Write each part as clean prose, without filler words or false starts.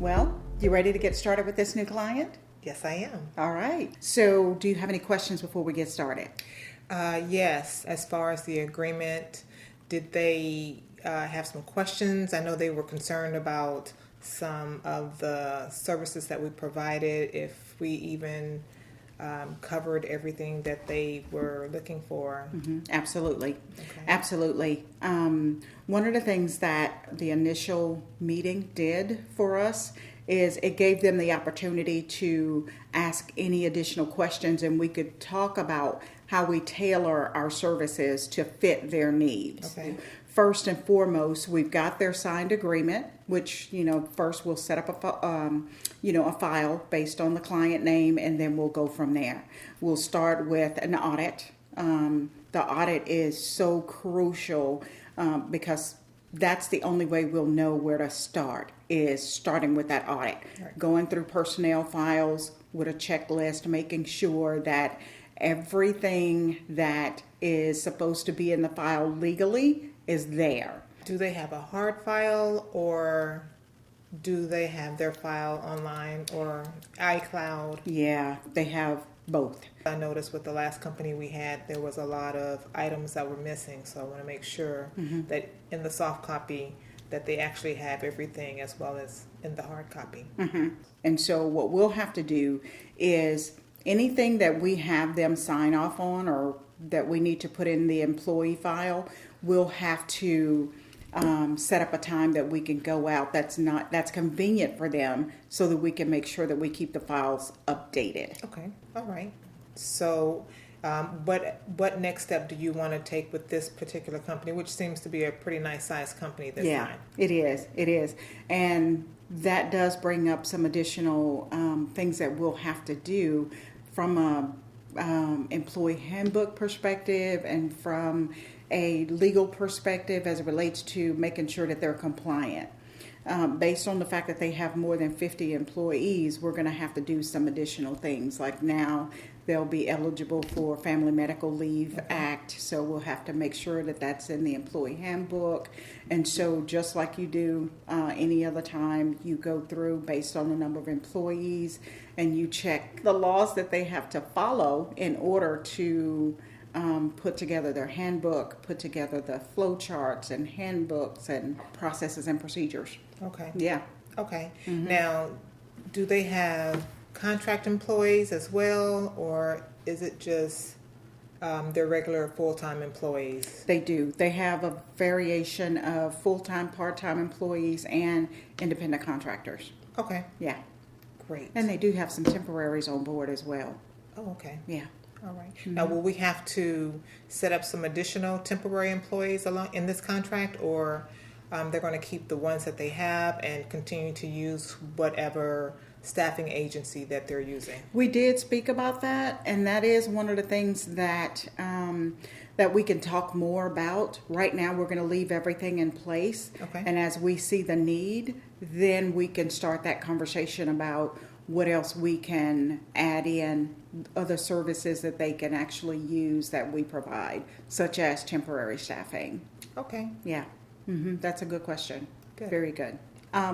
Well, you ready to get started with this new client? Yes, I am. All right. So, do you have any questions before we get started? Yes, as far as the agreement, did they have some questions? I know they were concerned about some of the services that we provided, if we even covered everything that they were looking for. Mm-hmm. Absolutely. Okay. Absolutely. One of the things that the initial meeting did for us is it gave them the opportunity to ask any additional questions, and we could talk about how we tailor our services to fit their needs. Okay. First and foremost, we've got their signed agreement, which, first we'll set up a file based on the client name, and then we'll go from there. We'll start with an audit. The audit is so crucial because that's the only way we'll know where to start, is starting with that audit. Right. Going through personnel files with a checklist, making sure that everything that is supposed to be in the file legally is there. Do they have a hard file, or do they have their file online or iCloud? Yeah, they have both. I noticed with the last company we had, there was a lot of items that were missing, so I want to make sure that in the soft copy that they actually have everything as well as in the hard copy. Mm-hmm. And so what we'll have to do is anything that we have them sign off on or that we need to put in the employee file, we'll have to set up a time that we can go out that's convenient for them, so that we can make sure that we keep the files updated. Okay, all right. So what next step do you want to take with this particular company, which seems to be a pretty nice sized company this time? It is. And that does bring up some additional things that we'll have to do from a employee handbook perspective and from a legal perspective as it relates to making sure that they're compliant. Based on the fact that they have more than 50 employees, we're going to have to do some additional things. Like now, they'll be eligible for Family Medical Leave Act, so we'll have to make sure that that's in the employee handbook. And so just like you do any other time, you go through based on the number of employees and you check the laws that they have to follow in order to put together their handbook, put together the flow charts and handbooks and processes and procedures. Okay. Yeah. Okay. Mm-hmm. Now, do they have contract employees as well, or is it just their regular full-time employees? They do. They have a variation of full-time, part-time employees and independent contractors. Okay. Yeah. Great. And they do have some temporaries on board as well. Oh, okay. Yeah. All right. Now, will we have to set up some additional temporary employees along in this contract, or they're going to keep the ones that they have and continue to use whatever staffing agency that they're using? We did speak about that, and that is one of the things that that we can talk more about. Right now, we're going to leave everything in place, Okay. and as we see the need, then we can start that conversation about what else we can add in, other services that they can actually use that we provide, such as temporary staffing. Okay. Yeah, that's a good question. Good. Very good.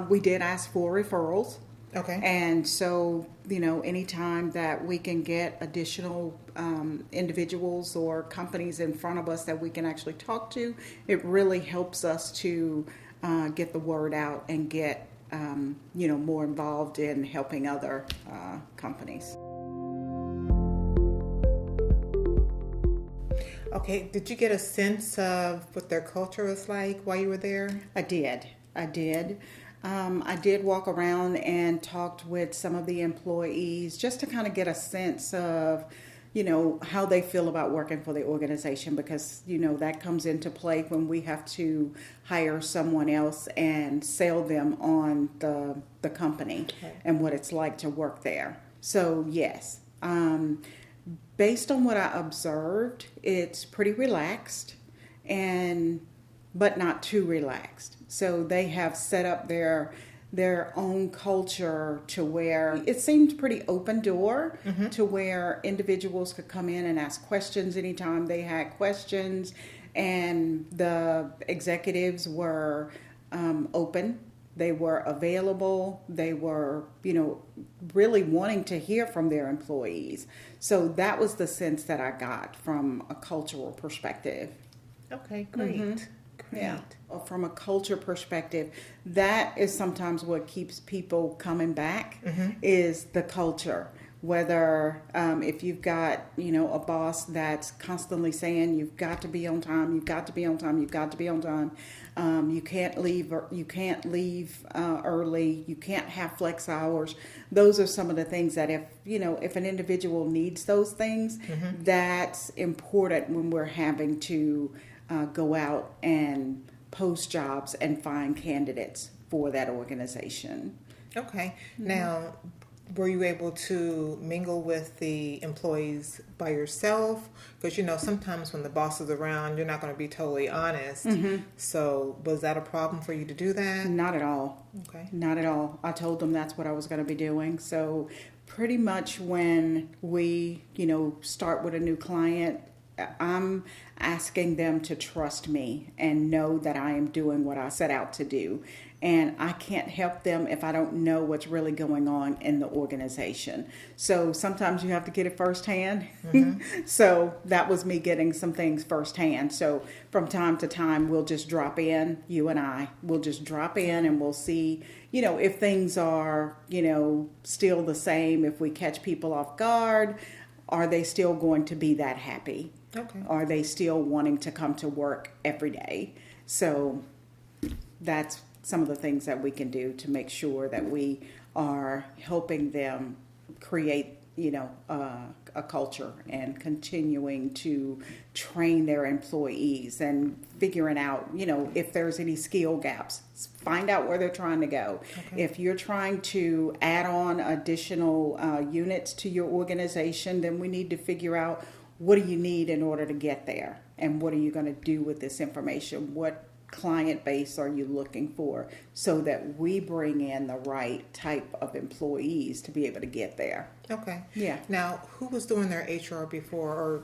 We did ask for referrals. Okay. And so, anytime that we can get additional individuals or companies in front of us that we can actually talk to, it really helps us to get the word out and get, more involved in helping other companies. Okay. Did you get a sense of what their culture was like while you were there? I did. I did walk around and talked with some of the employees just to kind of get a sense of, how they feel about working for the organization, because, that comes into play when we have to hire someone else and sell them on the company and what it's like to work there. So, yes, based on what I observed, it's pretty relaxed but not too relaxed. So they have set up their own culture to where it seemed pretty open door to where individuals could come in and ask questions anytime they had questions, and the executives were open they were available, they were, really wanting to hear from their employees. So that was the sense that I got from a cultural perspective. Okay, great. Great. Yeah. From a culture perspective, that is sometimes what keeps people coming back is the culture. Whether if you've got, a boss that's constantly saying you've got to be on time, you've got to be on time, you've got to be on time, you can't leave early, you can't have flex hours. Those are some of the things that if an individual needs those things, that's important when we're having to go out and post jobs and find candidates for that organization. Okay. Now, were you able to mingle with the employees by yourself? Because, sometimes when the boss is around, you're not going to be totally honest. So was that a problem for you to do that? Not at all. Okay. Not at all. I told them that's what I was going to be doing. So pretty much when we, start with a new client, I'm asking them to trust me and know that I am doing what I set out to do. And I can't help them if I don't know what's really going on in the organization. So sometimes you have to get it firsthand. So that was me getting some things firsthand. So from time to time, we'll just drop in, you and I, we'll just drop in and we'll see, if things are, still the same, if we catch people off guard, are they still going to be that happy? Okay. Are they still wanting to come to work every day? So that's some of the things that we can do to make sure that we are helping them create, a culture and continuing to train their employees and figuring out, if there's any skill gaps, find out where they're trying to go. Okay. If you're trying to add on additional units to your organization, then we need to figure out what do you need in order to get there, and what are you going to do with this information? What client base are you looking for, so that we bring in the right type of employees to be able to get there. Okay. Yeah. Now, who was doing their HR before, or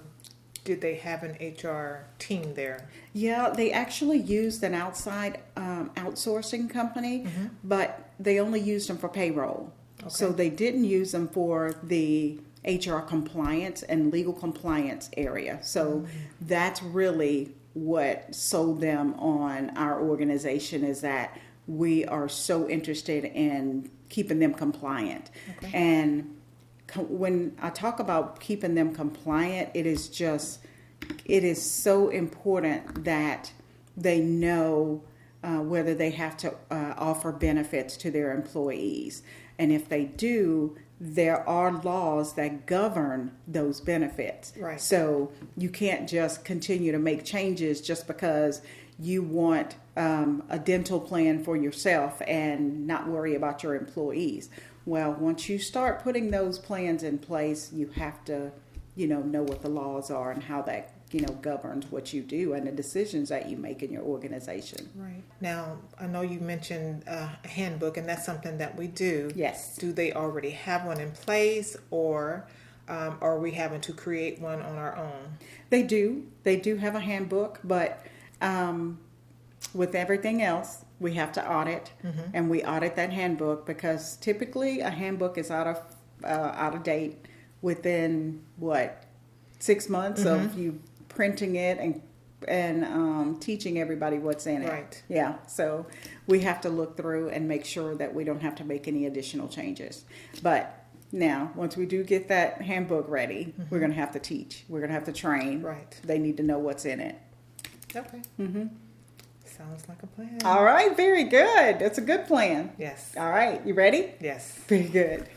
did they have an HR team there? Yeah, they actually used an outside outsourcing company, but they only used them for payroll. Okay. So they didn't use them for the HR compliance and legal compliance area. So that's really what sold them on our organization, is that we are so interested in keeping them compliant. Okay. And when I talk about keeping them compliant, it is so important that they know whether they have to offer benefits to their employees. And if they do, there are laws that govern those benefits. Right. So you can't just continue to make changes just because you want a dental plan for yourself and not worry about your employees. Well, once you start putting those plans in place, you have to, know what the laws are and how that, governs what you do and the decisions that you make in your organization. Right. Now, I know you mentioned a handbook, and that's something that we do. Yes. Do they already have one in place, or are we having to create one on our own? They do. They do have a handbook, but with everything else, we have to audit, and we audit that handbook because typically a handbook is out of date within 6 months of you printing it and teaching everybody what's in it. Right. Yeah. So we have to look through and make sure that we don't have to make any additional changes. But now, once we do get that handbook ready, we're going to have to teach. We're going to have to train. Right. They need to know what's in it. Okay. Sounds like a plan. All right. Very good. That's a good plan. Yes. All right. You ready? Yes. Very good.